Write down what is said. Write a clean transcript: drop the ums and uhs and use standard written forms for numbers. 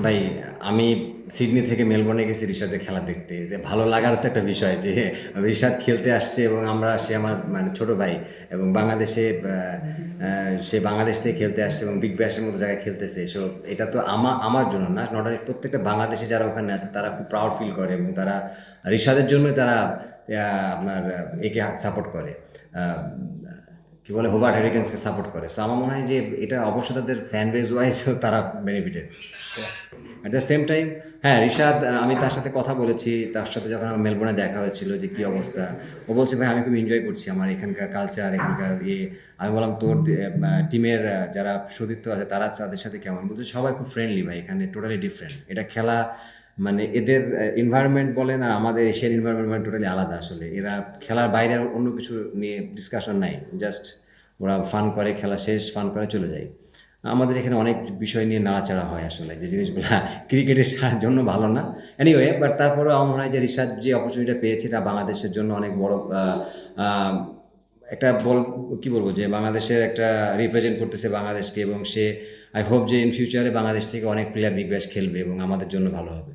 ভাই, আমি সিডনি থেকে মেলবোর্নে গেছি রিশাদের খেলা দেখতে। যে ভালো লাগার তো একটা বিষয় যে রিশাদ খেলতে আসছে এবং সে আমার মানে ছোট ভাই, এবং বাংলাদেশে সে বাংলাদেশ থেকে খেলতে আসছে এবং বিগ ব্যাশের মতো জায়গায় খেলতেছে। সো এটা তো আমার জন্য না, নট অনলি প্রত্যেকটা বাংলাদেশে যারা ওখানে আছে তারা খুব প্রাউড ফিল করে এবং তারা রিশাদের জন্যই তারা আপনার একে সাপোর্ট করে। আহ, কি বলে, হোভার্ট হ্যারিকেন্সকে সাপোর্ট করে। সো আমার মনে হয় যে এটা অবশ্যই তাদের ফ্যান বেজ ওয়াইজ তারা benefited. At the same time, হ্যাঁ, রিশাদ, আমি তার সাথে কথা বলেছি, তার সাথে যখন আমার মেলবোর্নে দেখা হয়েছিল যে কী অবস্থা, ও বলছে ভাই আমি খুব এনজয় করছি আমার এখানকার কালচার, এখানকার ইয়ে। আমি বললাম তোর টিমের যারা সতীর্থ আছে তারা তাদের সাথে কেমন? বলছে সবাই খুব ফ্রেন্ডলি ভাই, এখানে টোটালি ডিফারেন্ট। এটা খেলা মানে এদের এনভায়রনমেন্ট বলে না, আমাদের এশিয়ান এনভায়রনমেন্ট মানে টোটালি আলাদা আসলে। এরা খেলার বাইরে আর অন্য কিছু নিয়ে ডিসকাশন নাই, জাস্ট ওরা ফান করে, খেলা শেষ, ফান করে চলে যায়। আমাদের এখানে অনেক বিষয় নিয়ে নাড়াচাড়া হয় আসলে, যে জিনিসগুলো ক্রিকেটের জন্য ভালো না। এনিওয়ে, বাট তারপরেও আমার মনে হয় যে রিশাদ যে অপরচুনিটিটা পেয়েছে এটা বাংলাদেশের জন্য অনেক বড় আহ, একটা কি বলবো, যে বাংলাদেশের একটা রিপ্রেজেন্ট করতেছে বাংলাদেশকে, এবং সে আই হোপ যে ইন ফিউচারে বাংলাদেশ থেকে অনেক প্লেয়ার বিগ ব্যাশ খেলবে এবং আমাদের জন্য ভালো হবে।